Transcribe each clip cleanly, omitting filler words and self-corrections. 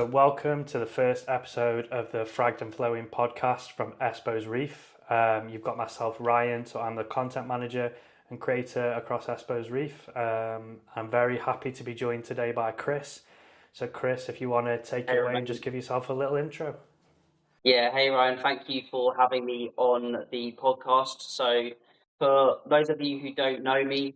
So welcome to the first episode of the Fragged and Flowing podcast from Espo's Reef. You've got myself, Ryan, so I'm the content manager and creator across Espo's Reef. I'm very happy to be joined today by Chris. So Chris, if you want to take it away and just give yourself a little intro. Yeah, hey Ryan, thank you for having me on the podcast. So for those of you who don't know me,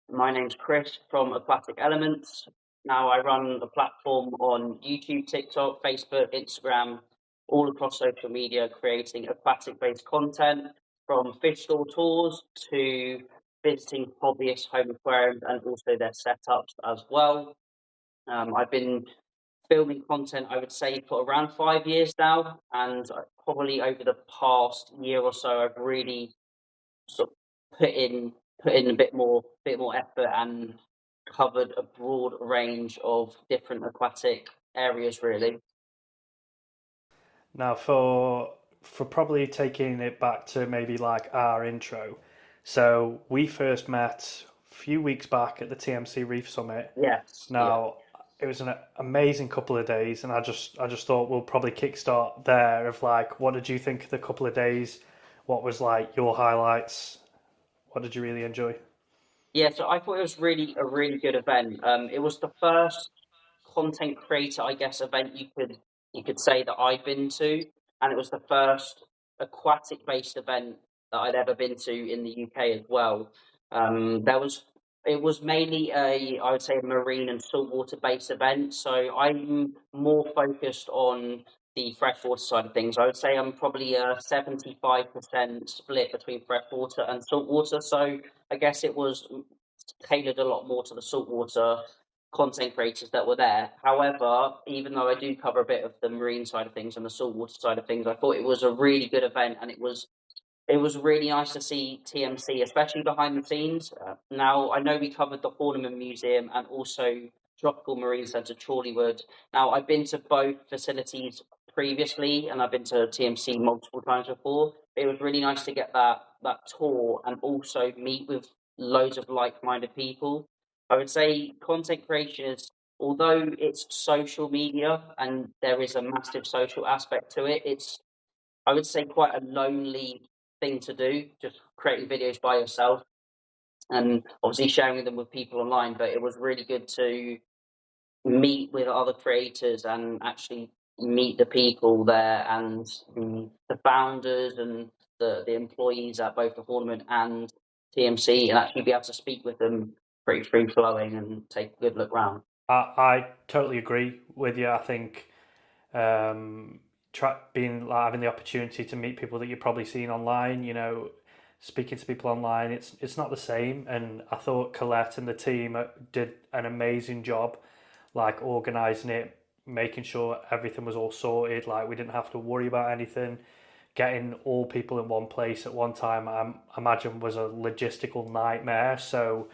my name's Chris from Aquatic Elements. Now I run a platform on YouTube, TikTok, Facebook, Instagram, all across social media, creating aquatic-based content from fish store tours to visiting hobbyist home aquariums and also their setups as well. I've been filming content, I would say, for around 5 years now, and probably over the past year or so, I've really sort of put in a bit more effort and covered a broad range of different aquatic areas, really. Now for probably taking it back to maybe like our intro. So we first met a few weeks back at the TMC Reef Summit. Yes, yeah. Now it was an amazing couple of days, and I just thought we'll probably kickstart there. Of like, what did you think of the couple of days? What was like your highlights? What did you really enjoy? Yeah, so I thought it was really a really good event. It was the first content creator, I guess, event you could say that I've been to, and it was the first aquatic based event that I'd ever been to in the UK as well. There was It was mainly I would say a marine and saltwater based event, so I'm more focused on the freshwater side of things. I would say I'm probably a 75% split between freshwater and saltwater. So I guess it was tailored a lot more to the saltwater content creators that were there. However, even though I do cover a bit of the marine side of things and the saltwater side of things, I thought it was a really good event, and it was really nice to see TMC, especially behind the scenes. Now, I know we covered the Horniman Museum and also Tropical Marine Centre Chorleywood. Now, I've been to both facilities previously, and I've been to TMC multiple times before. It was really nice to get that tour and also meet with loads of like-minded people. I would say content creation is, although it's social media and there is a massive social aspect to it, it's, I would say, quite a lonely thing to do, just creating videos by yourself and obviously sharing them with people online. But it was really good to meet with other creators and actually meet the people there and the founders and the employees at both the tournament and TMC, and actually be able to speak with them pretty free flowing and take a good look round. I totally agree with you. I think being like having the opportunity to meet people that you've probably seen online, speaking to people online, it's not the same. And I thought Colette and the team did an amazing job, like organising it, making sure everything was all sorted. Like we didn't have to worry about anything. Getting all people in one place at one time, I imagine, was a logistical nightmare. So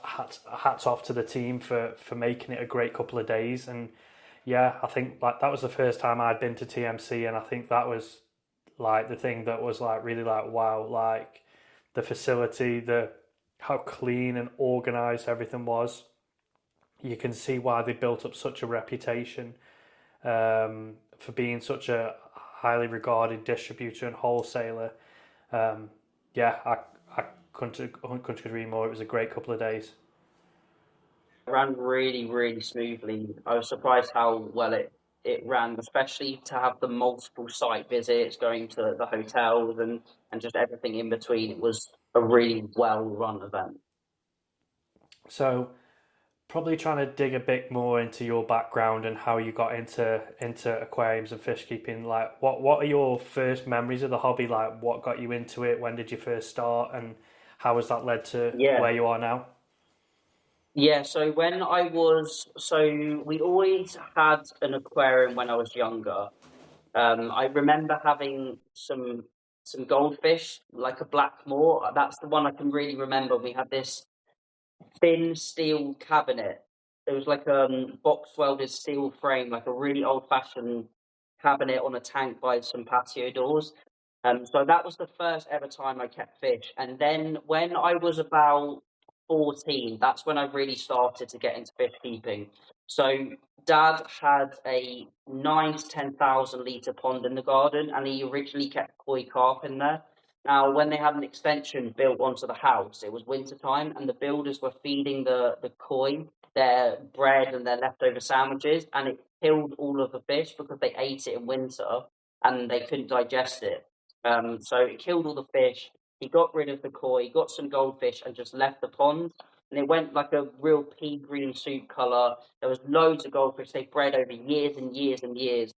hats off to the team for making it a great couple of days. And yeah, I think like that was the first time I'd been to TMC, and I think that was like the thing that was like really like wow, like the facility, the how clean and organized everything was. You can see why they built up such a reputation for being such a highly regarded distributor and wholesaler. Yeah, I couldn't agree more. It was a great couple of days. It ran really, really smoothly. I was surprised how well it ran, especially to have the multiple site visits, going to the hotels and just everything in between. It was a really well run event. So probably trying to dig a bit more into your background and how you got into aquariums and fish keeping. Like, what are your first memories of the hobby? Like, what got you into it? When did you first start, and how has that led to Yeah. where you are now? Yeah, so we always had an aquarium when I was younger. I remember having some goldfish, like a blackmore. That's the one I can really remember. We had this thin steel cabinet. It was like a box welded steel frame, like a really old fashioned cabinet on a tank by some patio doors. So that was the first ever time I kept fish. And then when I was about 14, that's when I really started to get into fish keeping. So Dad had a 9 to 10,000 litre pond in the garden, and he originally kept koi carp in there. Now, when they had an extension built onto the house, it was winter time, and the builders were feeding the koi their bread and their leftover sandwiches, and it killed all of the fish because they ate it in winter and they couldn't digest it. So it killed all the fish. He got rid of the koi, got some goldfish, and just left the pond. And it went like a real pea green soup colour. There was loads of goldfish they bred over years and years and years.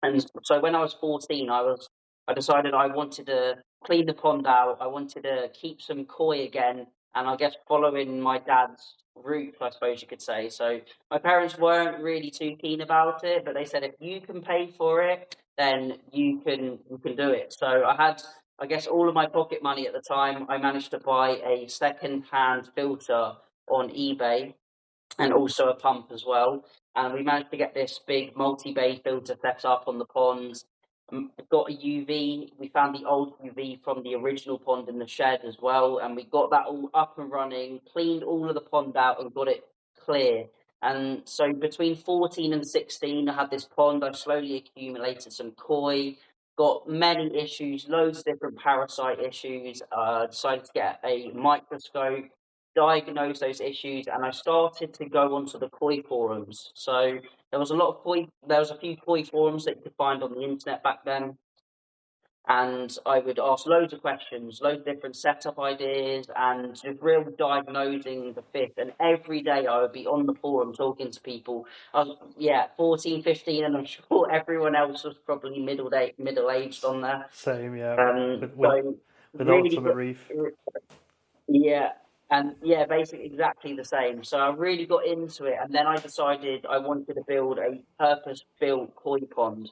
And so when I was 14, I decided I wanted to clean the pond out. I wanted to keep some koi again, and I guess following my dad's route, I suppose you could say. So my parents weren't really too keen about it, but they said if you can pay for it, then you can do it. So I had, I guess, all of my pocket money at the time. I managed to buy a second-hand filter on eBay and also a pump as well. And we managed to get this big multi-bay filter set up on the ponds. Got a UV. We found the old UV from the original pond in the shed as well, and we got that all up and running. Cleaned all of the pond out and got it clear. And so between 14 and 16, I had this pond. I slowly accumulated some koi. Got many issues, loads of different parasite issues. Decided to get a microscope, diagnose those issues, and I started to go onto the koi forums. So there was a few koi forums that you could find on the internet back then, and I would ask loads of questions, loads of different setup ideas, and just real diagnosing the fish. And every day I would be on the forum talking to people. I was 14, 15, and I'm sure everyone else was probably middle aged on there. Same, yeah. So With really Ultimate Reef. yeah, and yeah, basically exactly the same. So I really got into it, and then I decided I wanted to build a purpose-built koi pond.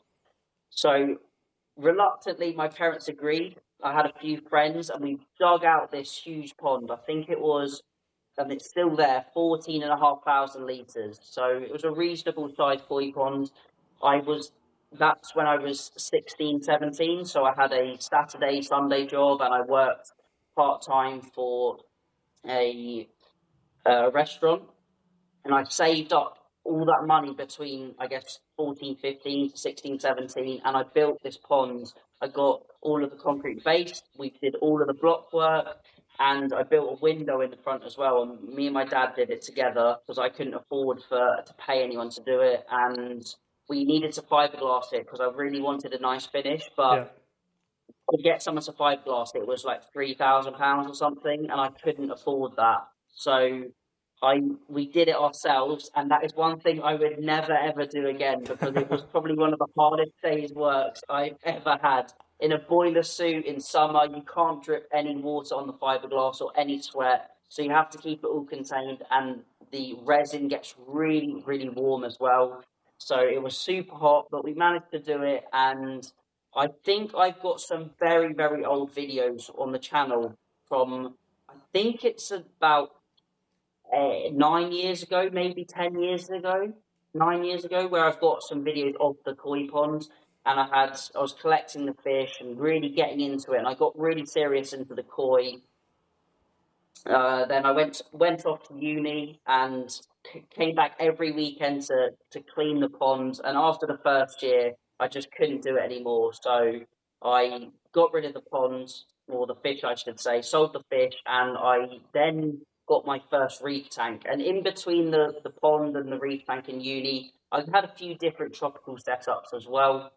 So reluctantly, my parents agreed. I had a few friends, and we dug out this huge pond. I think it was, and it's still there, 14,500 litres. So it was a reasonable sized koi pond. That's when I was 16, 17. So I had a Saturday, Sunday job, and I worked part-time for a restaurant, and I saved up all that money between, I guess, 14, 15 to 16, 17, and I built this pond. I got all of the concrete base, we did all of the block work, and I built a window in the front as well. And me and my dad did it together because I couldn't afford to pay anyone to do it, and we needed to fiberglass it because I really wanted a nice finish, but to get someone to fiberglass it was like £3,000 or something, and I couldn't afford that. So we did it ourselves, and that is one thing I would never ever do again because it was probably one of the hardest days' works I've ever had. In a boiler suit in summer, you can't drip any water on the fiberglass or any sweat, so you have to keep it all contained, and the resin gets really, really warm as well. So it was super hot, but we managed to do it, and I think I've got some very, very old videos on the channel from, I think it's about 9 years ago, maybe 10 years ago, 9 years ago, where I've got some videos of the koi pond, and I was collecting the fish and really getting into it, and I got really serious into the koi. Then I went off to uni and came back every weekend to clean the pond. And after the first year, I just couldn't do it anymore. So I got rid of the ponds, or the fish, I should say, sold the fish, and I then got my first reef tank. And in between the pond and the reef tank in uni, I had a few different tropical setups as well.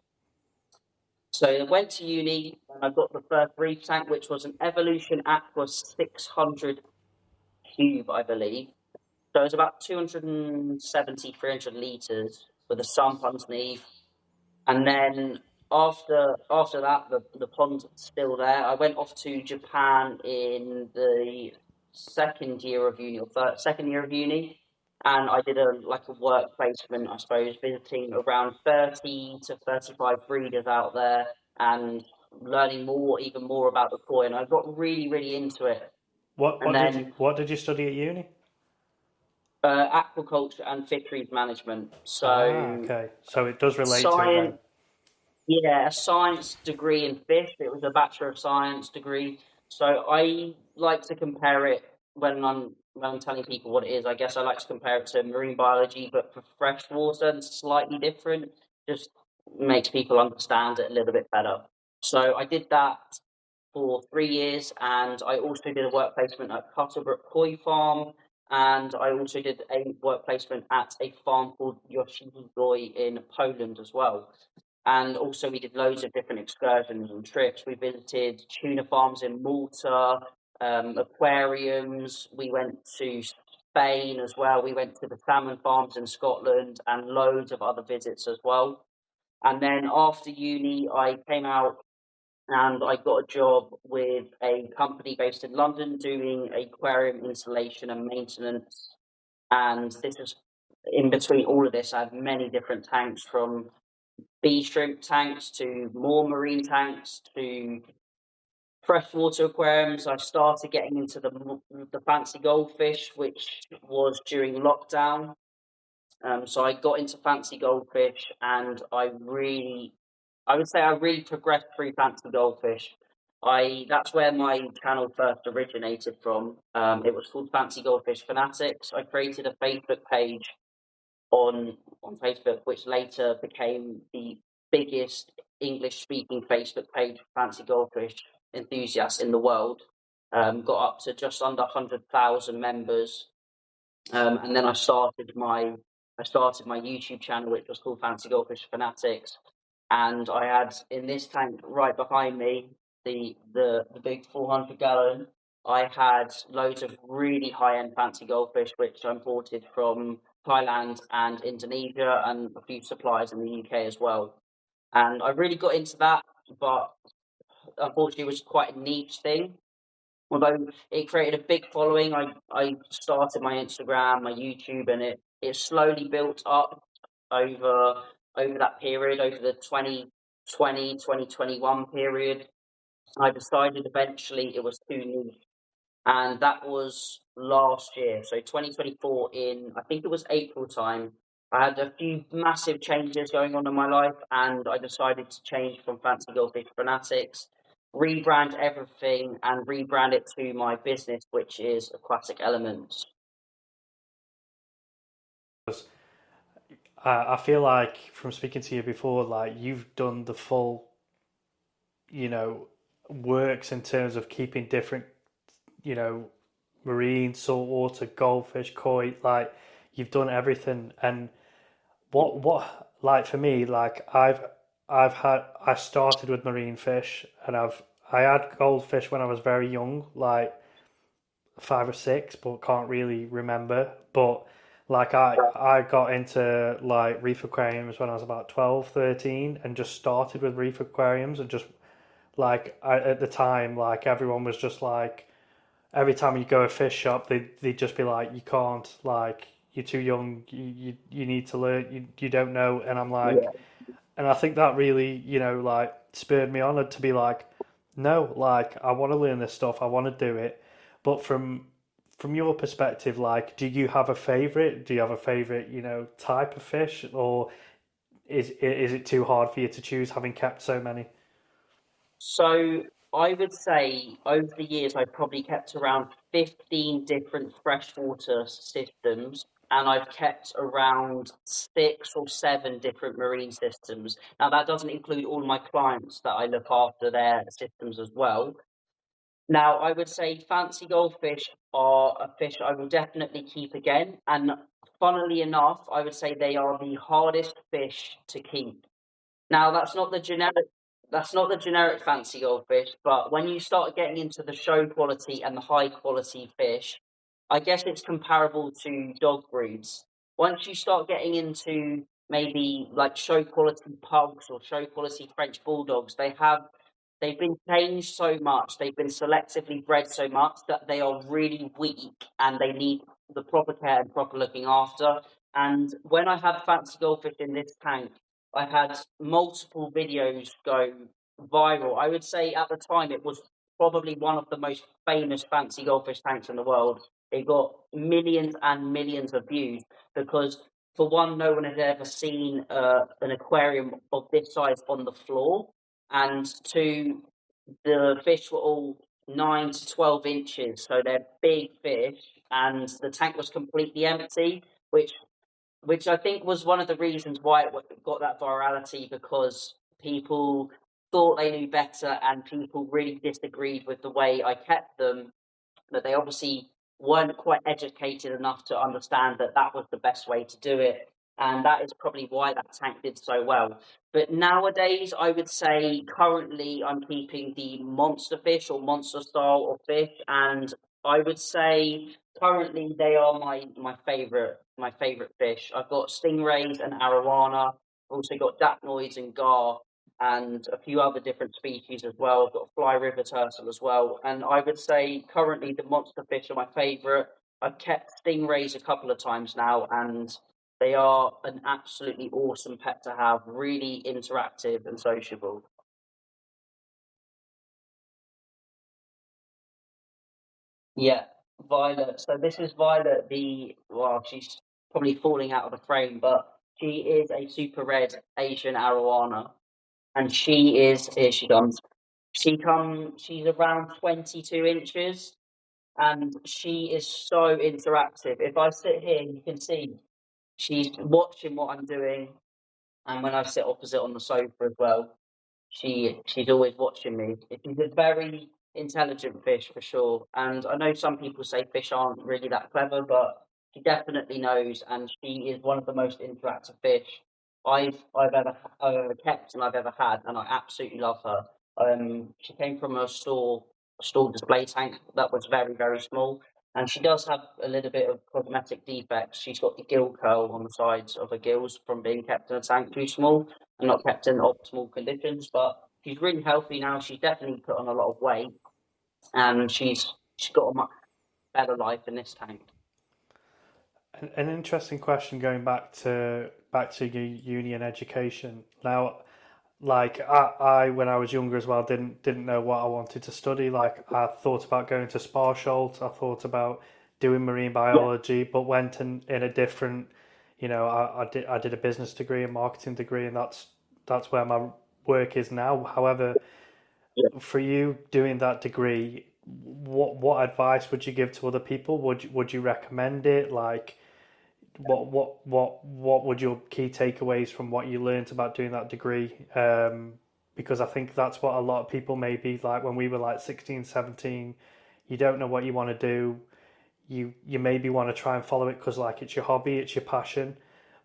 So I went to uni and I got the first reef tank, which was an Evolution Aqua 600 cube, I believe. So it was about 270, 300 litres with a sump underneath. And then after that, the pond's still there. I went off to Japan in the second year of uni, and I did a work placement, I suppose, visiting around 30 to 35 breeders out there and learning even more about the koi. And I got really, really into it. What did you study at uni? Aquaculture and fisheries management. So okay. So it does relate to it then. Yeah, a science degree in fish. It was a Bachelor of Science degree. So I like to compare it when I'm when I'm telling people what it is, I guess I like to compare it to marine biology, but for freshwater and slightly different, just makes people understand it a little bit better. So I did that for 3 years, and I also did a work placement at Cuttlebrook Koi Farm, and I also did a work placement at a farm called Yoshihigoi in Poland as well. And also we did loads of different excursions and trips. We visited tuna farms in Malta, aquariums. We went to Spain as well. We went to the salmon farms in Scotland and loads of other visits as well. And then after uni, I came out and I got a job with a company based in London doing aquarium installation and maintenance. And this was in between all of this, I had many different tanks, from bee shrimp tanks to more marine tanks to freshwater aquariums. I started getting into the fancy goldfish, which was during lockdown. So I got into fancy goldfish, and I would say I really progressed through fancy goldfish. That's where my channel first originated from. It was called Fancy Goldfish Fanatics. I created a Facebook page on Facebook, which later became the biggest English-speaking Facebook page for fancy goldfish enthusiasts in the world. Got up to just under 100,000 members, and then I started my YouTube channel, which was called Fancy Goldfish Fanatics, and I had in this tank right behind me, the big 400-gallon. I had loads of really high-end fancy goldfish, which I imported from Thailand and Indonesia, and a few suppliers in the UK as well. And I really got into that, but unfortunately, it was quite a niche thing. Although it created a big following, I started my Instagram, my YouTube, and it slowly built up over that period, over the 2021 period. I decided eventually it was too niche, and that was last year. So 2024, in I think it was April time, I had a few massive changes going on in my life, and I decided to change from Fancy Goldfish Fanatics, rebrand everything, and rebrand it to my business, which is Aquatic Elements. I feel like from speaking to you before, like you've done the full, works in terms of keeping different, you know, marine, saltwater, goldfish, koi, like you've done everything. And like for me, like I started with marine fish, and I had goldfish when I was very young, like 5 or 6, but can't really remember. But like I got into like reef aquariums when I was about 12, 13, and just started with reef aquariums, and just like at the time, like everyone was just like, every time you go to a fish shop, they'd just be like, you can't, like you're too young, you need to learn, you don't know. And I'm like, Yeah. and I think that really, like spurred me on to be like, no, like I want to learn this stuff, I want to do it. But from your perspective, like, do you have a favorite? Do you have a favorite, type of fish, or is it too hard for you to choose, having kept so many? So I would say over the years, I've probably kept around 15 different freshwater systems, and I've kept around 6 or 7 different marine systems. Now, that doesn't include all my clients that I look after their systems as well. Now, I would say fancy goldfish are a fish I will definitely keep again. And funnily enough, I would say they are the hardest fish to keep. Now, that's not the generic fancy goldfish, but when you start getting into the show quality and the high quality fish, I guess it's comparable to dog breeds. Once you start getting into maybe like show quality pugs or show quality French bulldogs, they've been changed so much, they've been selectively bred so much that they are really weak and they need the proper care and proper looking after. And when I had fancy goldfish in this tank, I had multiple videos go viral. I would say at the time it was probably one of the most famous fancy goldfish tanks in the world. It got millions and millions of views because, for one, no one had ever seen an aquarium of this size on the floor, and two, the fish were all 9 to 12 inches, so they're big fish. and the tank was completely empty, which I think was one of the reasons why it got that virality, because people thought they knew better and people really disagreed with the way I kept them, that they obviously weren't quite educated enough to understand that that was the best way to do it. And that is probably why that tank did so well. But nowadays, I would say currently I'm keeping the monster fish or monster style of fish. And I would say currently they are my favorite fish. I've got stingrays and arowana. I've also got dapnoids and gar, and a few other different species as well. I've got a fly river turtle as well. And I would say currently the monster fish are my favourite. I've kept stingrays a couple of times now, and they are an absolutely awesome pet to have, really interactive and sociable. Yeah, Violet. So this is Violet, well, she's probably falling out of the frame, but she is a super red Asian arowana. And here she comes. She's around 22 inches, and she is so interactive. If I sit here, you can see she's watching what I'm doing, and when I sit opposite on the sofa as well, she's always watching me. She's a very intelligent fish for sure. And I know some people say fish aren't really that clever, but she definitely knows, and she is one of the most interactive fish I've ever kept and I've ever had, and I absolutely love her. She came from a store display tank that was very, very small, and she does have a little bit of cosmetic defects. She's got the gill curl on the sides of her gills from being kept in a tank too small and not kept in optimal conditions. But she's really healthy now. She's definitely put on a lot of weight, and she's got a much better life in this tank. An interesting question going back to your uni and education. Now, like I when I was younger as well, didn't know what I wanted to study. Like I thought about going to Sparsholt, I thought about doing marine Yeah, biology, but went in a different, I did a business degree, a marketing degree, and that's where my work is now. However, yeah, for you doing that degree, what advice would you give to other people? Would you recommend it? Like what would your key takeaways from what you learned about doing that degree? Because I think that's what a lot of people maybe like when we were like 16, 17, you don't know what you want to do. You maybe want to try and follow it because like it's your hobby, it's your passion.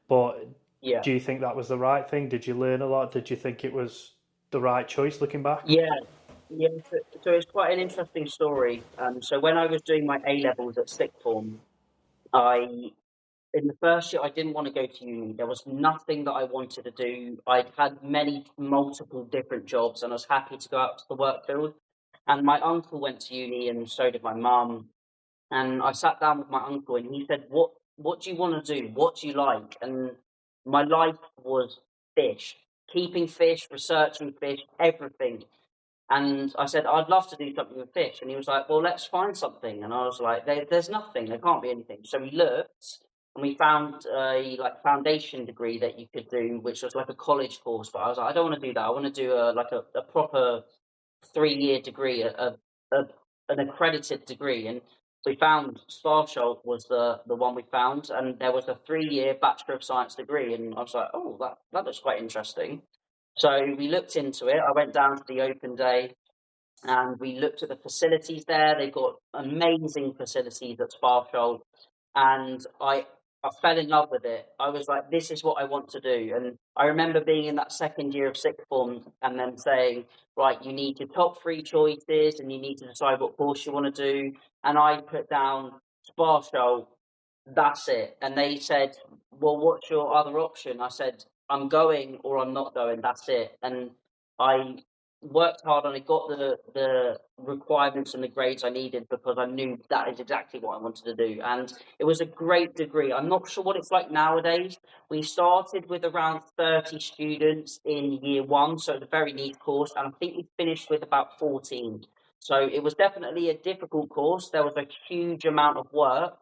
But yeah. do you think that was the right thing? Did you learn a lot? Did you think it was the right choice looking back? Yeah, yeah. So it's quite an interesting story. So when I was doing my A levels at sixth form, I in the first year I didn't want to go to uni. There was nothing that I wanted to do. I'd had multiple different jobs, and I was happy to go out to the work field. And my uncle went to uni, and so did my mum. And I sat down with my uncle, and he said, "What do you want to do? What do you like?" And my life was fish, keeping fish, researching fish, everything. And I said, I'd love to do something with fish. And he was like, well, let's find something. And I was like, there's nothing. There can't be anything. So we looked and we found a like foundation degree that you could do, which was like a college course. But I was like, I don't want to do that. I want to do a proper 3 year degree, a an accredited degree. And we found Sparsholt was the one we found. And there was a 3 year Bachelor of Science degree. And I was like, oh, that looks quite interesting. So we looked into it. I went down to the open day and we looked at the facilities there. They've got amazing facilities at Sparsholt, and I fell in love with it. I was like, this is what I want to do. And I remember being in that second year of sixth form and them saying, right, you need your top three choices and you need to decide what course you want to do. And I put down Sparsholt, that's it. And they said, well, what's your other option? I said, I'm going or I'm not going. That's it. And I worked hard and I got the requirements and the grades I needed because I knew that is exactly what I wanted to do. And it was a great degree. I'm not sure what it's like nowadays. We started with around 30 students in year one, so it's a very neat course. And I think we finished with about 14. So it was definitely a difficult course. There was a huge amount of work,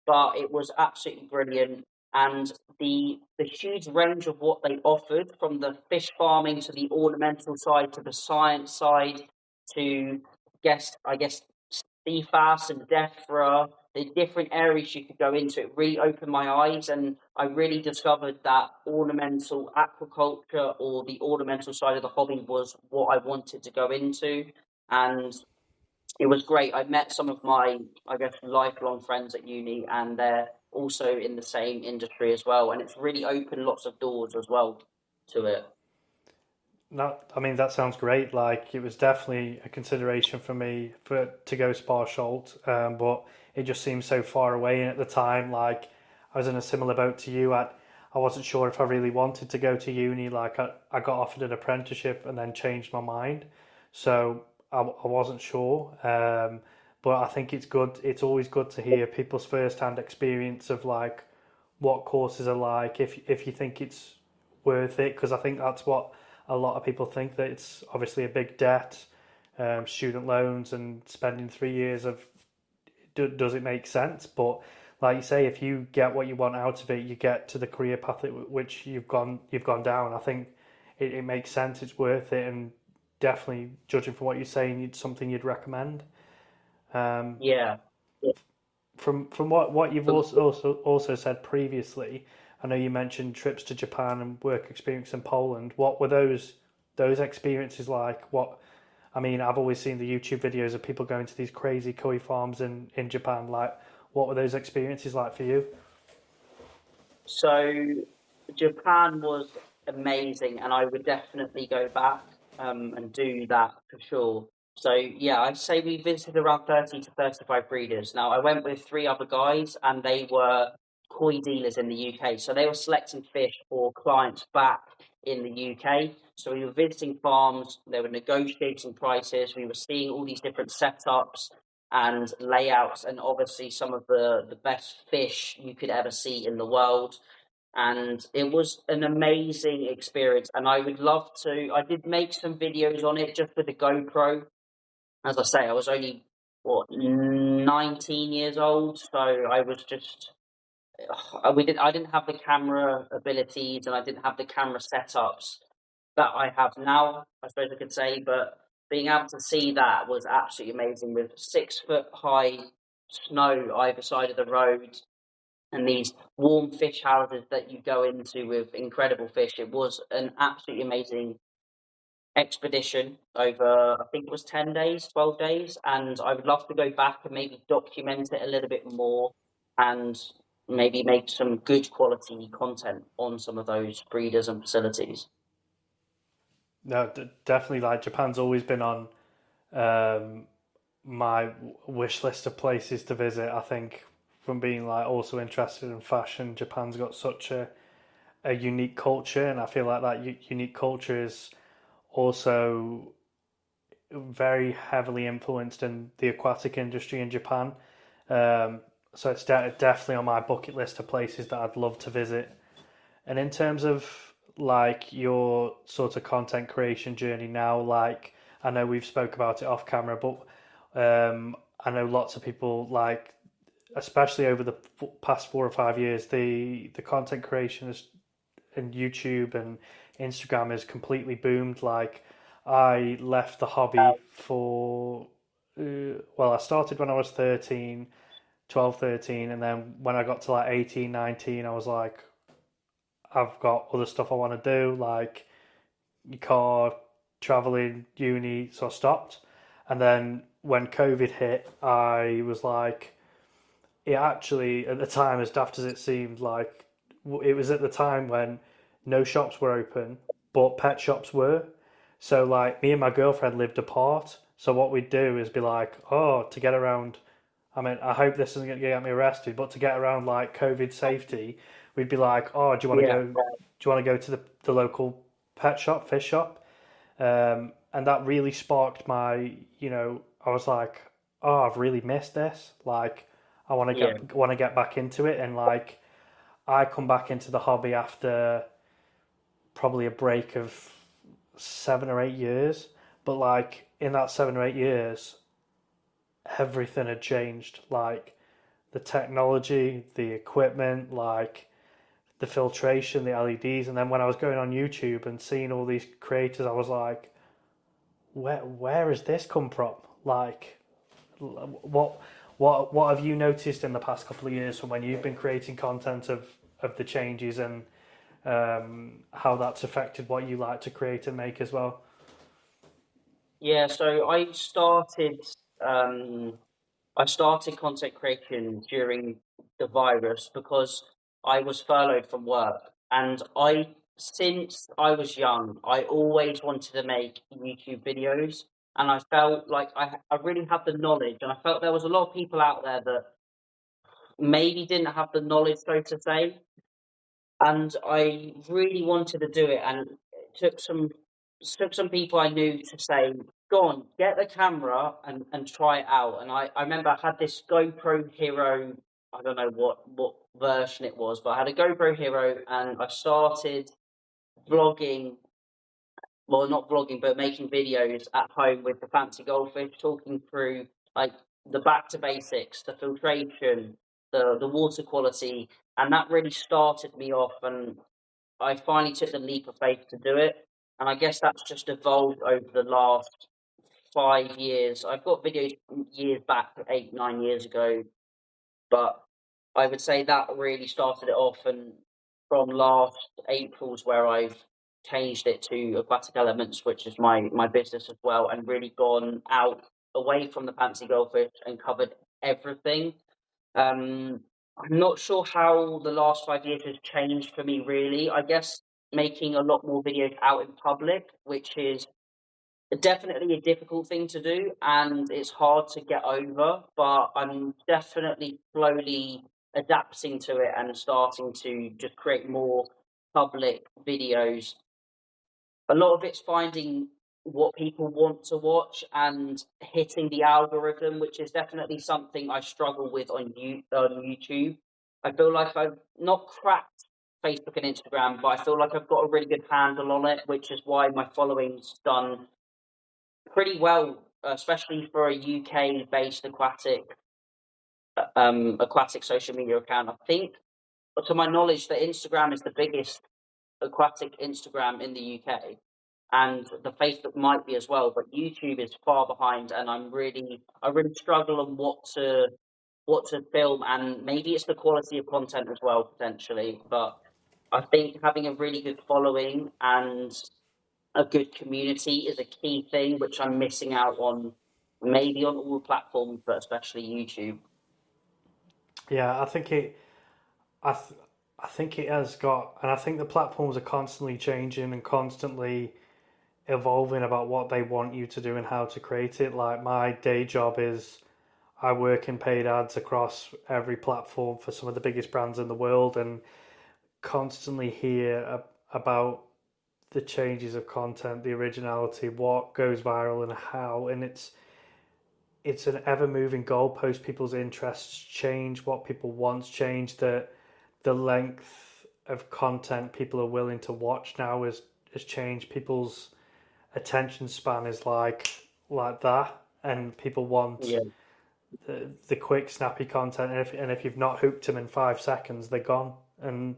but it was absolutely brilliant. And the huge range of what they offered, from the fish farming to the ornamental side to the science side to I guess CFAS and DEFRA, the different areas you could go into. It really opened my eyes, and I really discovered that ornamental aquaculture, or the ornamental side of the hobby, was what I wanted to go into. And it was great. I met some of my, I guess, lifelong friends at uni, and they're also in the same industry as well. And it's really opened lots of doors as well to it. I mean, that sounds great. Like, it was definitely a consideration for me to go Sparsholt, but it just seemed so far away. And at the time, like, I was in a similar boat to you. I wasn't sure if I really wanted to go to uni. Like, I got offered an apprenticeship and then changed my mind. So I wasn't sure. But I think it's good. It's always good to hear people's first-hand experience of like what courses are like, if you think it's worth it, because I think that's what a lot of people think, that it's obviously a big debt, student loans, and spending 3 years of does it make sense? But like you say, if you get what you want out of it, you get to the career path which you've gone down. I think it makes sense. It's worth it, and definitely, judging from what you're saying, it's something you'd recommend. Um, Yeah. from what you've also said previously, I know you mentioned trips to Japan and work experience in Poland. What were those experiences like? I mean, I've always seen the YouTube videos of people going to these crazy koi farms in Japan. Like, what were those experiences like for you? So Japan was amazing, and I would definitely go back and do that for sure. So yeah, I'd say we visited around 30 to 35 breeders. Now I went with three other guys, and they were koi dealers in the UK. So they were selecting fish for clients back in the UK. So we were visiting farms, they were negotiating prices, we were seeing all these different setups and layouts, and obviously some of the best fish you could ever see in the world. And it was an amazing experience, and I would love to. I did make some videos on it just with the GoPro. As I say, I was only, what, 19 years old, so I was just, I didn't have the camera abilities, and I didn't have the camera setups that I have now, I suppose I could say. But being able to see that was absolutely amazing, with 6 foot high snow either side of the road, and these warm fish houses that you go into with incredible fish. It was an absolutely amazing expedition over, I think it was 10 days, 12 days. And I would love to go back and maybe document it a little bit more, and maybe make some good quality content on some of those breeders and facilities. No, definitely. Like, Japan's always been on um, my wish list of places to visit. I think, from being like also interested in fashion, Japan's got such a unique culture, and I feel like that unique culture is also very heavily influenced in the aquatic industry in Japan. So it's definitely on my bucket list of places that I'd love to visit. And in terms of like your sort of content creation journey now, like, I know we've spoke about it off camera, but I know lots of people, like, especially over the past 4 or 5 years, the content creation is and YouTube and Instagram has completely boomed. Like, I left the hobby for I started when I was 13, 12, 13, and then when I got to like 18, 19, I was like, I've got other stuff I want to do, like your car, traveling, uni, so I stopped. And then when COVID hit, I was like, it actually, at the time, as daft as it seemed, like, it was at the time when no shops were open, but pet shops were. So, like, me and my girlfriend lived apart. So, what we'd do is be like, oh, to get around, I mean, I hope this isn't going to get me arrested, but to get around like COVID safety, we'd be like, oh, Yeah, do you want to go to the local pet shop, fish shop? And that really sparked my, I was like, oh, I've really missed this. Like, yeah, want to get back into it, and like, I come back into the hobby after probably a break of 7 or 8 years, but like in that 7 or 8 years, everything had changed. Like, the technology, the equipment, like the filtration, the LEDs, and then when I was going on YouTube and seeing all these creators, I was like, where has this come from? Like, what what have you noticed in the past couple of years from when you've been creating content of the changes, and how that's affected what you like to create and make as well? Yeah, so I started content creation during the virus because I was furloughed from work, and since I was young, I always wanted to make YouTube videos, and I felt like I really had the knowledge, and I felt there was a lot of people out there that maybe didn't have the knowledge, so to say, and I really wanted to do it, and it took some people I knew to say, "Go on, get the camera and try it out." And I remember I had this GoPro Hero. I don't know what version it was, but I had a GoPro Hero, and I started vlogging. Well, not vlogging, but making videos at home with the fancy goldfish, talking through like the back to basics, the filtration, the water quality, and that really started me off. And I finally took the leap of faith to do it, and I guess that's just evolved over the last 5 years. I've got videos years back, 8, 9 years ago, but I would say that really started it off. And from last April's where I've changed it to Aquatic Elements, which is my business as well, and really gone out away from the fancy goldfish and covered everything. Um, I'm not sure how the last 5 years has changed for me, really. I guess making a lot more videos out in public, which is definitely a difficult thing to do, and it's hard to get over, but I'm definitely slowly adapting to it and starting to just create more public videos. A lot of it's finding what people want to watch and hitting the algorithm, which is definitely something I struggle with on YouTube. I feel like I've not cracked Facebook and Instagram, but I feel like I've got a really good handle on it, which is why my following's done pretty well, especially for a UK-based aquatic social media account. I think, to my knowledge, that Instagram is the biggest aquatic Instagram in the UK, and the Facebook might be as well, but YouTube is far behind, and I really struggle on what to film, and maybe it's the quality of content as well, potentially. But I think having a really good following and a good community is a key thing, which I'm missing out on, maybe on all platforms, but especially YouTube. Yeah, I th- I think it has got, and I think the platforms are constantly changing and constantly evolving about what they want you to do and how to create it. Like my day job is I work in paid ads across every platform for some of the biggest brands in the world, and constantly hear about the changes of content, the originality, what goes viral and how, and it's an ever moving goalpost. People's interests change, what people want change, the length of content people are willing to watch now has changed. People's attention span is like that, and people want Yeah, the quick snappy content, and if you've not hooked them in 5 seconds, they're gone, and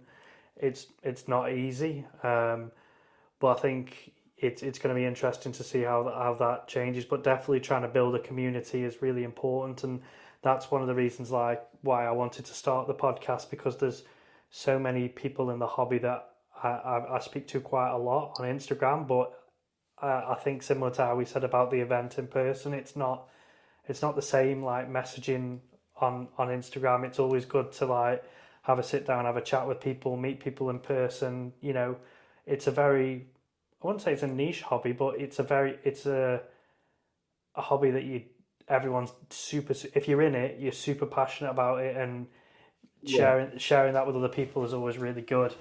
it's not easy. But I think it's going to be interesting to see how that changes. But definitely trying to build a community is really important, and that's one of the reasons like why I wanted to start the podcast, because there's so many people in the hobby that I speak to quite a lot on Instagram. But I think similar to how we said about the event in person, it's not the same like messaging on Instagram. It's always good to like have a sit down, have a chat with people, meet people in person. You know, it's a very, I wouldn't say it's a niche hobby, but it's a hobby that everyone's super, if you're in it, you're super passionate about it, and yeah, sharing that with other people is always really good.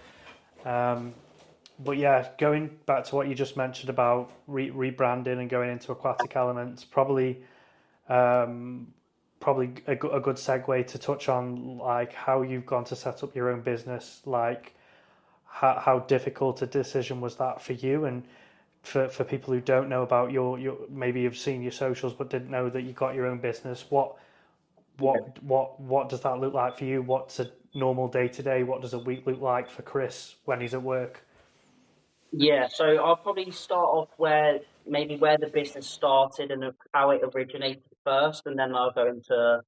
But yeah, going back to what you just mentioned about rebranding and going into Aquatic Elements, um, probably a good segue to touch on like how you've gone to set up your own business. Like how difficult a decision was that for you, and for people who don't know about your maybe you've seen your socials but didn't know that you got your own business. yeah. What does that look like for you? What's a normal day to day? What does a week look like for Chris when he's at work? Yeah, so I'll probably start off where the business started and how it originated. first, and then I'll go into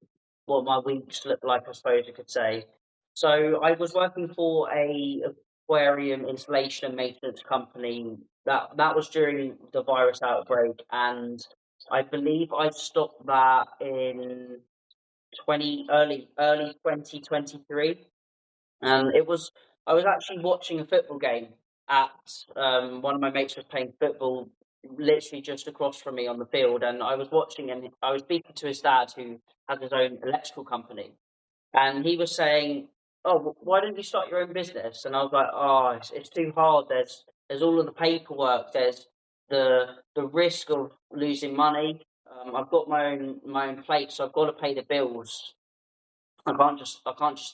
what my weeks look like, I suppose you could say. So I was working for a aquarium installation and maintenance company. That was during the virus outbreak, and I believe I stopped that in 2023. And I was actually watching a football game at one of my mates was playing football literally just across from me on the field, and I was watching, and I was speaking to his dad who has his own electrical company, and he was saying, "Oh, why don't you start your own business?" And I was like, "Oh, it's too hard. There's all of the paperwork. There's the risk of losing money. I've got my own plate, so I've got to pay the bills. I can't just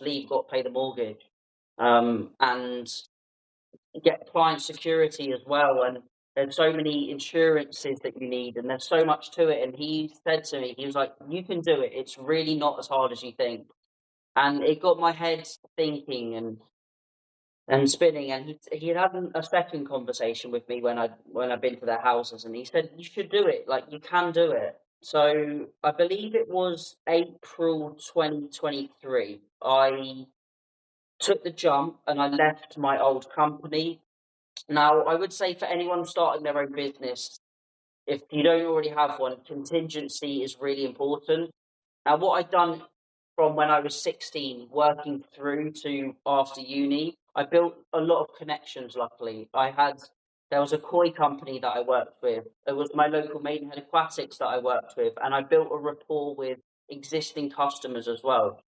leave. I've got to pay the mortgage, and get client security as well. And there's so many insurances that you need, and there's so much to it." And he said to me, he was like, "You can do it. It's really not as hard as you think." And it got my head thinking and spinning. And he had a second conversation with me when I'd been to their houses, and he said, "You should do it. Like, you can do it." So I believe it was April 2023. I took the jump and I left my old company. Now, I would say for anyone starting their own business, if you don't already have one, contingency is really important. Now, what I'd done from when I was 16, working through to after uni, I built a lot of connections, luckily. There was a koi company that I worked with. It was my local Maidenhead Aquatics that I worked with, and I built a rapport with existing customers as well.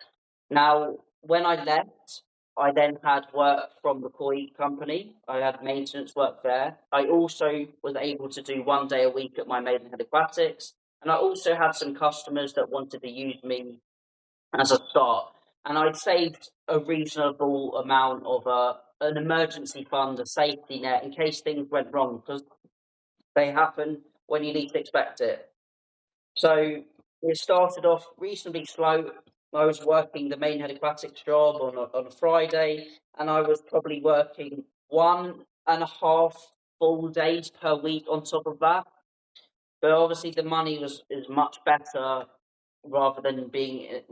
Now, when I left, I then had work from the koi company. I had maintenance work there. I also was able to do 1 day a week at my Maidenhead Aquatics, and I also had some customers that wanted to use me as a start. And I'd saved a reasonable amount of an emergency fund, a safety net, in case things went wrong, because they happen when you least expect it. So it started off reasonably slow. I was working the Maidenhead Aquatics job on a Friday, and I was probably working 1.5 full days per week on top of that. But obviously, the money is much better rather than being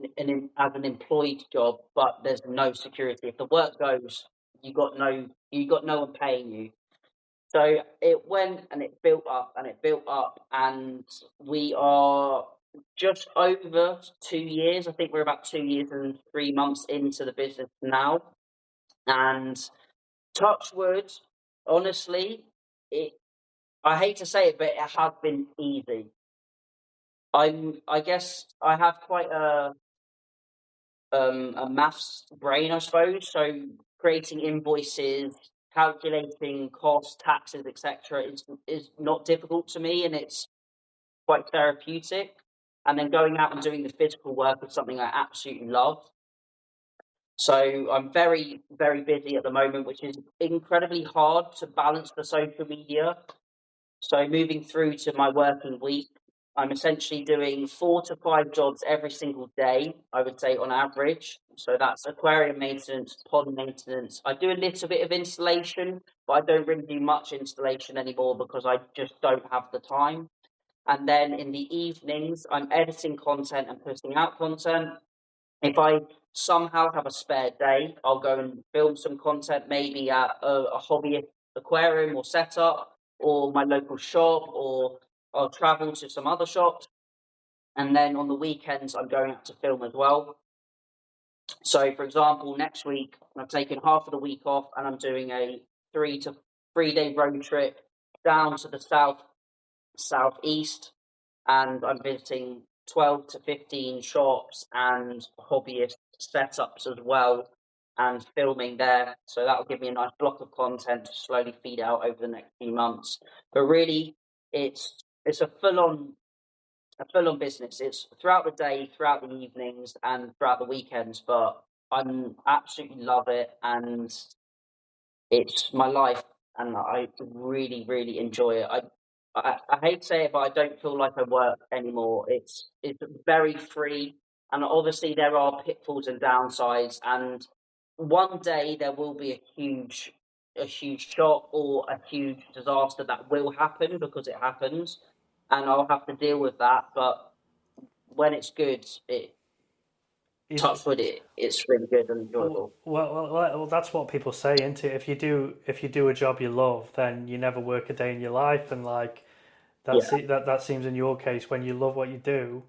as an employed job. But there's no security. If the work goes, you got no one paying you. So it went and it built up and it built up, and we are just over 2 years. I think we're about 2 years and 3 months into the business now. And touch wood, honestly, I hate to say it, but it has been easy. I guess I have quite a maths brain, I suppose. So creating invoices, calculating costs, taxes, etc., is not difficult to me, and it's quite therapeutic. And then going out and doing the physical work is something I absolutely love. So I'm very, very busy at the moment, which is incredibly hard to balance the social media. So moving through to my working week, I'm essentially doing 4 to 5 jobs every single day, I would say on average. So that's aquarium maintenance, pond maintenance. I do a little bit of installation, but I don't really do much installation anymore because I just don't have the time. And then in the evenings, I'm editing content and putting out content. If I somehow have a spare day, I'll go and film some content, maybe at a hobbyist aquarium or setup, or my local shop, or I'll travel to some other shops. And then on the weekends, I'm going out to film as well. So, for example, next week, I've taken half of the week off, and I'm doing a 3 day road trip down to the southeast, and I'm visiting 12 to 15 shops and hobbyist setups as well, and filming there. So that'll give me a nice block of content to slowly feed out over the next few months. But really, it's a full on business. It's throughout the day, throughout the evenings, and throughout the weekends. But I'm absolutely love it, and it's my life, and I really, really enjoy it. I hate to say it, but I don't feel like I work anymore. It's very free, and obviously there are pitfalls and downsides. And one day there will be a huge shock or a huge disaster that will happen, because it happens, and I'll have to deal with that. But when it's good, Is touch wood, it's really good and enjoyable. well, that's what people say, isn't it? If you do a job you love, then you never work a day in your life, and like Yeah. that seems in your case when you love what you do,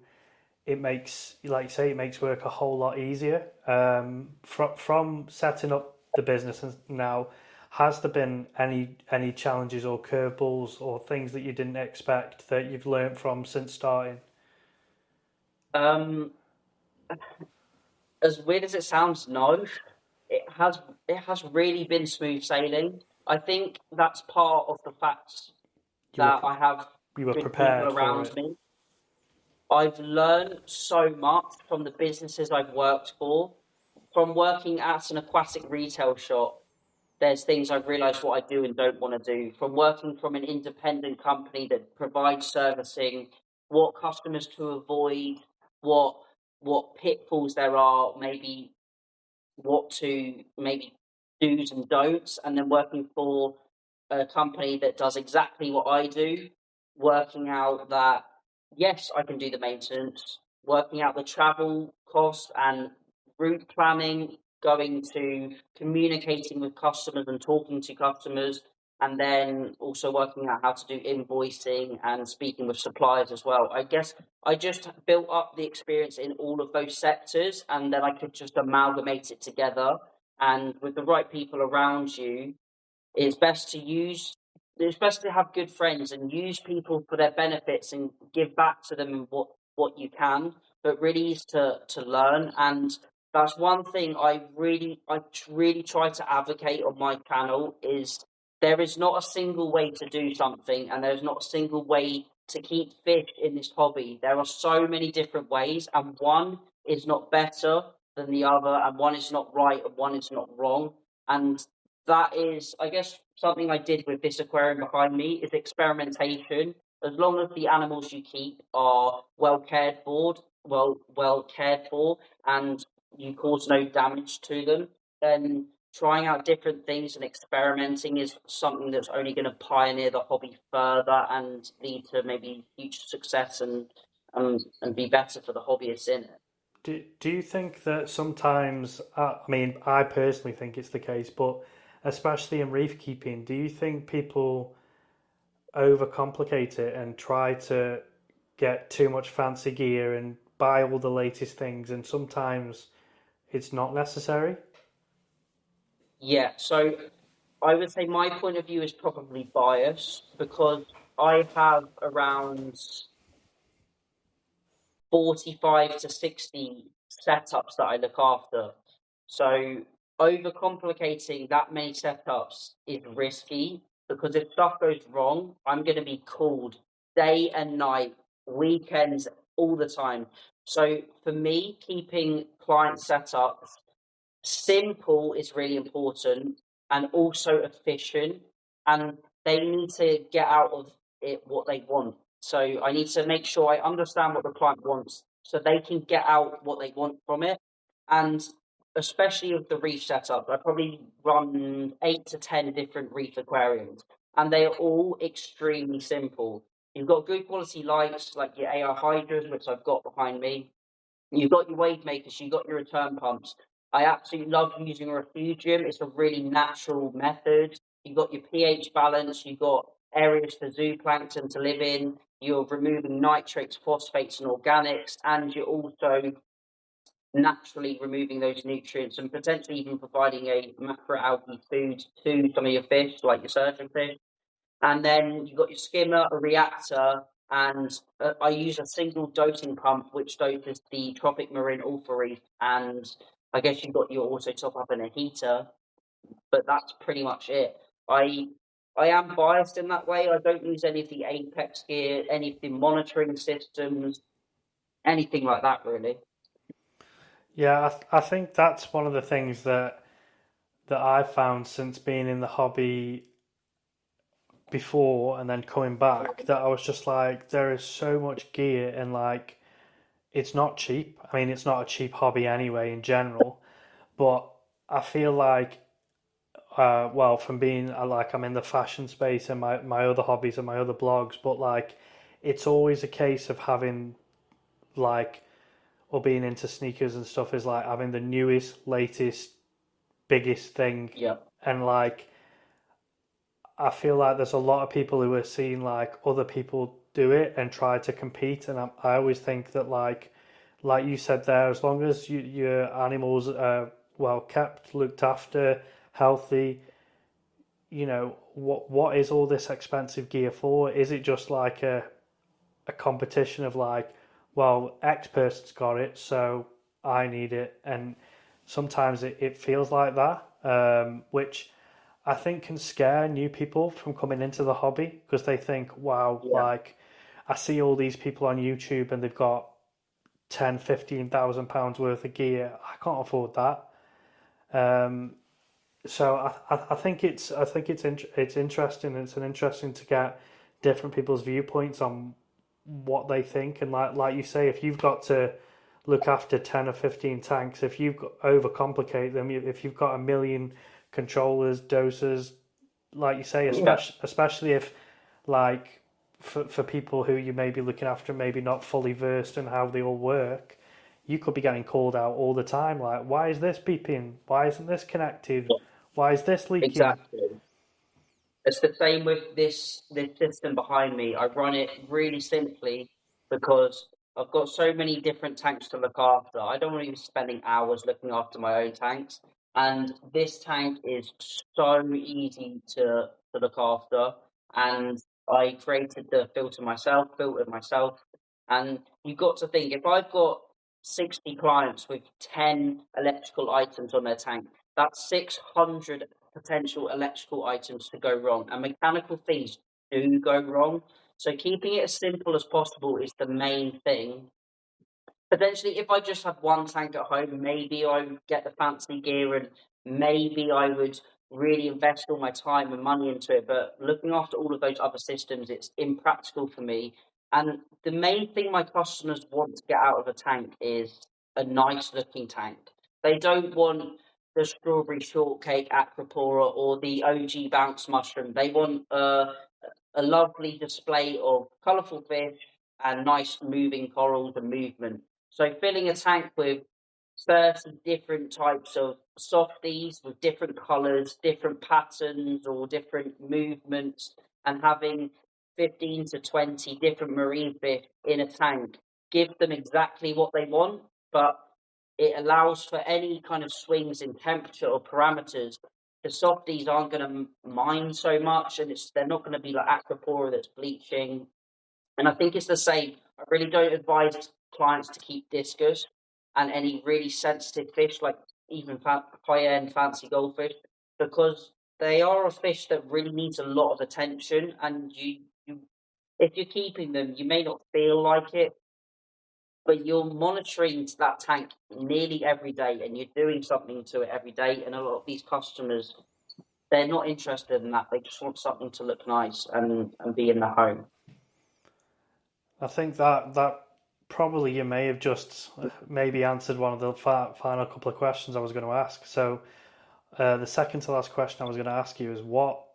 it makes, like you say, it makes work a whole lot easier. From setting up the business and now, has there been any challenges or curveballs or things that you didn't expect that you've learned from since starting? Um, as weird as it sounds, no, it has it has really been smooth sailing. I think that's part of the fact You were that I have you were good people prepared for around it. me. I've learned so much from the businesses I've worked for. From working at an aquatic retail shop, there's things I've realised what I do and don't want to do. From working from an independent company that provides servicing, what customers to avoid, what what pitfalls there are, maybe what to maybe do's and don'ts, and then working for a company that does exactly what I do, working out that yes, I can do the maintenance, working out the travel costs and route planning, going to communicating with customers and talking to customers, and then also working out how to do invoicing and speaking with suppliers as well. I guess I just built up the experience in all of those sectors, and then I could just amalgamate it together. And with the right people around you, it's best to use. It's best to have good friends and use people for their benefits and give back to them in what you can. But really is to learn, and that's one thing I really try to advocate on my channel is there is not a single way to do something, and there's not a single way to keep fish in this hobby. There are so many different ways, and one is not better than the other, and one is not right, and one is not wrong. And that is, I guess, something I did with this aquarium behind me is experimentation. As long as the animals you keep are well cared for, and you cause no damage to them, then trying out different things and experimenting is something that's only going to pioneer the hobby further and lead to maybe future success and be better for the hobbyists in it. Do you think that sometimes, I mean, I personally think it's the case, but especially in reef keeping, do you think people overcomplicate it and try to get too much fancy gear and buy all the latest things, and sometimes it's not necessary? Yeah, so I would say my point of view is probably biased because I have around 45 to 60 setups that I look after. So overcomplicating that many setups is risky because if stuff goes wrong, I'm going to be called day and night, weekends, all the time. So for me, keeping client setups simple is really important and also efficient, and they need to get out of it what they want. So I need to make sure I understand what the client wants so they can get out what they want from it. And especially with the reef setup, I probably run 8 to 10 different reef aquariums, and they are all extremely simple. You've got good quality lights like your AR hydras, which I've got behind me. You've got your wave makers, you've got your return pumps. I absolutely love using a refugium. It's a really natural method. You've got your pH balance, you've got areas for zooplankton to live in, you're removing nitrates, phosphates, and organics, and you're also naturally removing those nutrients and potentially even providing a macroalgae food to some of your fish, like your surgeon fish. And then you've got your skimmer, a reactor, and I use a single dosing pump which doses the tropic marine alpha reef. And I guess you've got your auto top up and a heater, but that's pretty much it. I I am biased in that way. I don't use any of the Apex gear, any of the monitoring systems, anything like that, really. Yeah, I think that's one of the things that I've found since being in the hobby before and then coming back, that I was just like, there is so much gear, and like it's not cheap. I mean, it's not a cheap hobby anyway in general, but I feel like, well, from being like I'm in the fashion space and my other hobbies and my other blogs, but like it's always a case of having like, or being into sneakers and stuff is like having the newest, latest, biggest thing. Yeah. And like, I feel like there's a lot of people who are seeing like other people do it and try to compete. And I always think that like you said there, as long as your animals are well kept, looked after, healthy, you know, what is all this expensive gear for? Is it just like a competition of like, well, X person's got it, so I need it, and sometimes it feels like that, which I think can scare new people from coming into the hobby because they think, wow, Yeah. like I see all these people on YouTube and they've got 10, 15,000 pounds worth of gear. I can't afford that. Um, so I think it's interesting. It's an interesting to get different people's viewpoints on what they think, and like you say, if you've got to look after 10 or 15 tanks, if you've got overcomplicate them, if you've got a million controllers, doses, like you say, Yeah. especially if like for people who you may be looking after, maybe not fully versed in how they all work, you could be getting called out all the time. Like, why is this beeping? Why isn't this connected? Why is this leaking? Exactly. It's the same with this system behind me. I run it really simply because I've got so many different tanks to look after. I don't want to be spending hours looking after my own tanks. And this tank is so easy to look after. And I created the filter myself, built it myself. And you've got to think, if I've got 60 clients with 10 electrical items on their tank, that's 600 potential electrical items to go wrong, and mechanical things do go wrong. So keeping it as simple as possible is the main thing. Potentially, if I just had one tank at home, maybe I would get the fancy gear and maybe I would really invest all my time and money into it. But looking after all of those other systems, it's impractical for me. And the main thing my customers want to get out of a tank is a nice looking tank. They don't want the strawberry shortcake aquapora or the OG bounce mushroom. They want a lovely display of colourful fish and nice moving corals and movement. So filling a tank with 30 different types of softies with different colours, different patterns or different movements, and having 15 to 20 different marine fish in a tank give them exactly what they want, but it allows for any kind of swings in temperature or parameters. The softies aren't going to mind so much, and they're not going to be like aquapora that's bleaching. And I think it's the same. I really don't advise clients to keep discus and any really sensitive fish, like even high-end fancy goldfish, because they are a fish that really needs a lot of attention. And you, if you're keeping them, you may not feel like it, but you're monitoring that tank nearly every day, and you're doing something to it every day. And a lot of these customers, they're not interested in that. They just want something to look nice and be in the home. I think that probably you may have just maybe answered one of the final couple of questions I was going to ask. So the second to last question I was going to ask you is what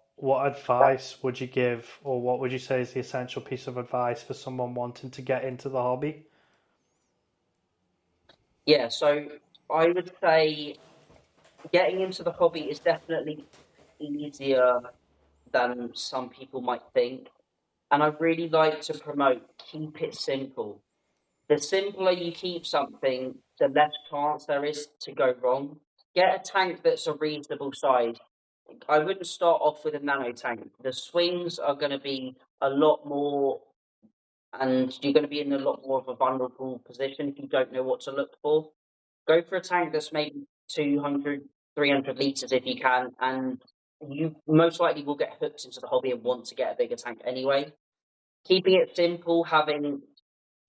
advice would you give, or what would you say is the essential piece of advice for someone wanting to get into the hobby? Yeah, so I would say getting into the hobby is definitely easier than some people might think. And I really like to promote keep it simple. The simpler you keep something, the less chance there is to go wrong. Get a tank that's a reasonable size. I wouldn't start off with a nano tank. The swings are going to be a lot more, and you're going to be in a lot more of a vulnerable position if you don't know what to look for. Go for a tank that's maybe 200, 300 litres if you can, and you most likely will get hooked into the hobby and want to get a bigger tank anyway. Keeping it simple, having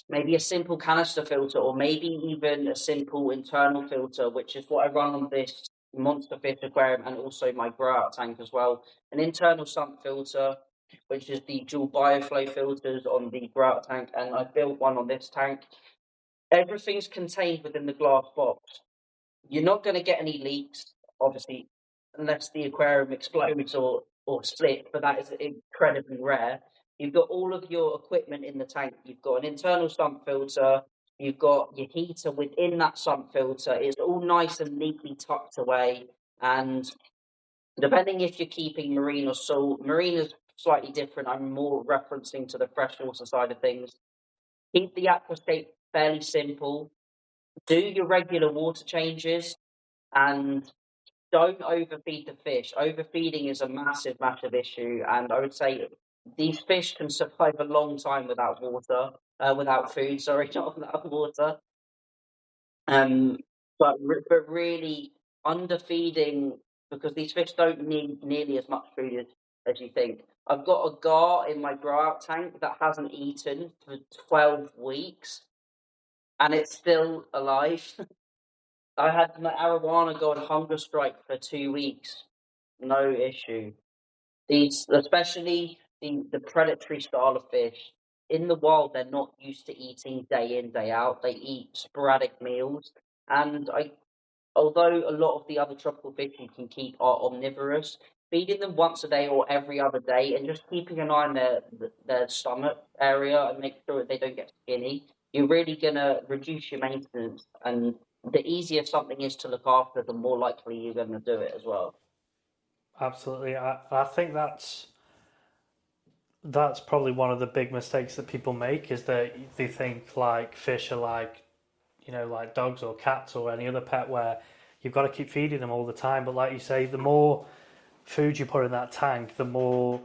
maybe a simple canister filter or maybe even a simple internal filter, which is what I run on this monster fish aquarium and also my grow out tank as well. An internal sump filter, which is the dual bioflow filters on the grow out tank, and I built one on this tank. Everything's contained within the glass box. You're not going to get any leaks, obviously, unless the aquarium explodes or split, but that is incredibly rare. You've got all of your equipment in the tank. You've got an internal sump filter, You've got your heater within that sump filter. It's all nice and neatly tucked away. And depending if you're keeping marine or salt, marine is slightly different. I'm more referencing to the freshwater side of things. Keep the aquascape fairly simple. Do your regular water changes and don't overfeed the fish. Overfeeding is a massive, massive issue. And I would say these fish can survive a long time without water, without food, sorry, not without water. Um, but really underfeeding, because these fish don't need nearly as much food as you think. I've got a gar in my grow out tank that hasn't eaten for 12 weeks and it's still alive. I had my arowana go on hunger strike for 2 weeks. No issue. These, especially the predatory style of fish, in the wild, they're not used to eating day in, day out. They eat sporadic meals. And although a lot of the other tropical fish you can keep are omnivorous, feeding them once a day or every other day and just keeping an eye on their stomach area and make sure that they don't get skinny, you're really going to reduce your maintenance. And the easier something is to look after, the more likely you're going to do it as well. Absolutely. I think that's probably one of the big mistakes that people make, is that they think like fish are like, like dogs or cats or any other pet, where you've got to keep feeding them all the time. But like you say, the more food you put in that tank, the more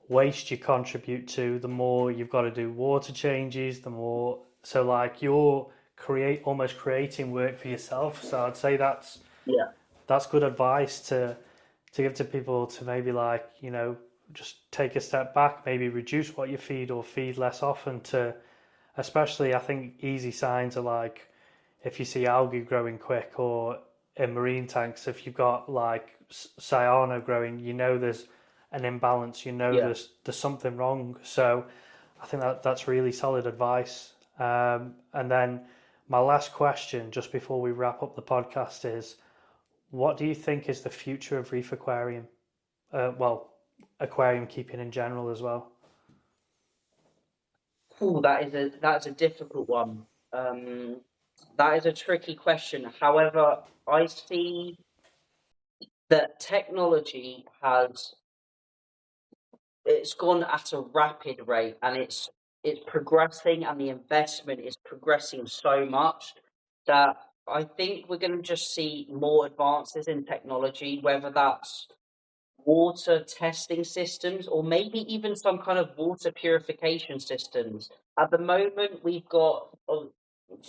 waste you contribute to, the more you've got to do water changes, the more, so like you're almost creating work for yourself. So I'd say that's Yeah. that's good advice to give to people, to maybe like, just take a step back, maybe reduce what you feed or feed less often. To especially, I think easy signs are like if you see algae growing quick, or in marine tanks, if you've got like cyano growing, there's an imbalance, Yeah. there's something wrong. So I think that's really solid advice. And then my last question, just before we wrap up the podcast, is what do you think is the future of reef aquarium? Well, aquarium keeping in general as well. Ooh, that's a difficult one. That is a tricky question. However, I see that technology it's gone at a rapid rate and it's progressing, and the investment is progressing so much that I think we're going to just see more advances in technology, whether that's water testing systems or maybe even some kind of water purification systems. At the moment, we've got,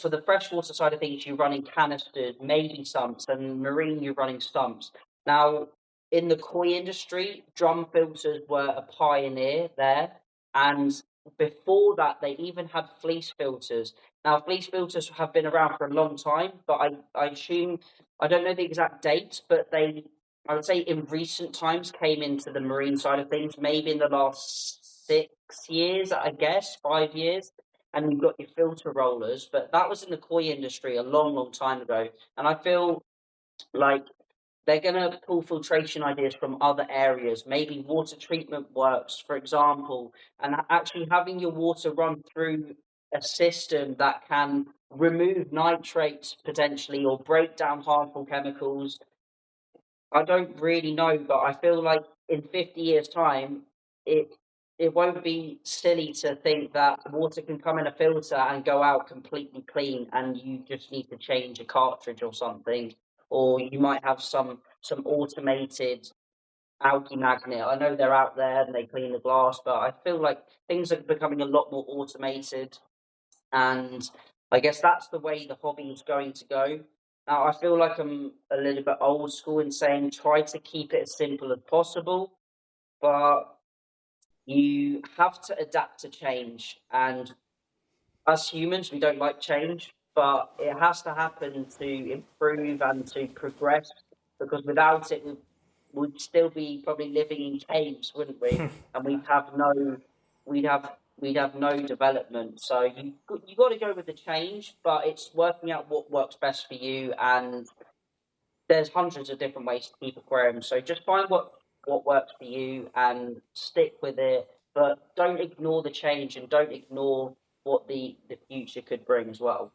for the freshwater side of things, you're running canisters, maybe sumps, and marine, you're running stumps. Now, in the koi industry, drum filters were a pioneer there. And before that, they even had fleece filters. Now, fleece filters have been around for a long time, but I assume, I don't know the exact date, but I would say in recent times came into the marine side of things, maybe in the last 6 years, I guess, 5 years. And you've got your filter rollers, but that was in the koi industry a long, long time ago. And I feel like they're going to pull filtration ideas from other areas, maybe water treatment works, for example, and actually having your water run through a system that can remove nitrates potentially or break down harmful chemicals. I don't really know, but I feel like in 50 years' time, it it won't be silly to think that water can come in a filter and go out completely clean, and you just need to change a cartridge or something, or you might have some automated algae magnet. I know they're out there and they clean the glass, but I feel like things are becoming a lot more automated, and I guess that's the way the hobby is going to go. Now, I feel like I'm a little bit old school in saying try to keep it as simple as possible, but you have to adapt to change. And as humans, we don't like change, but it has to happen to improve and to progress, because without it, we'd still be probably living in caves, wouldn't we? And we'd have no development. So you got to go with the change, but it's working out what works best for you. And there's hundreds of different ways to keep aquariums. So just find what works for you and stick with it. But don't ignore the change and don't ignore what the future could bring as well.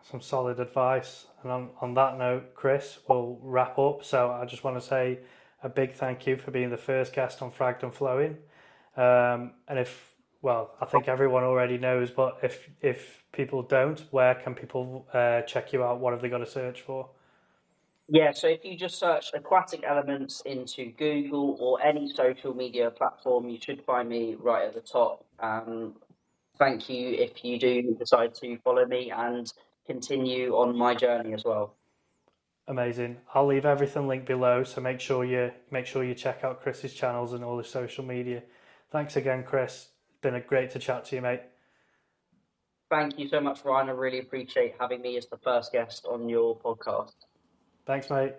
some solid advice. And on that note, Chris, we'll wrap up. So I just want to say a big thank you for being the first guest on Fragged and Flowing. And I think everyone already knows, but if people don't, where can people check you out? What have they got to search for? Yeah, so if you just search Aquatic Elements into Google or any social media platform, you should find me right at the top. Thank you if you do decide to follow me and continue on my journey as well. Amazing. I'll leave everything linked below, so make sure you check out Chris's channels and all his social media. Thanks again, Chris. It's been great to chat to you, mate. Thank you so much, Ryan. I really appreciate having me as the first guest on your podcast. Thanks, mate.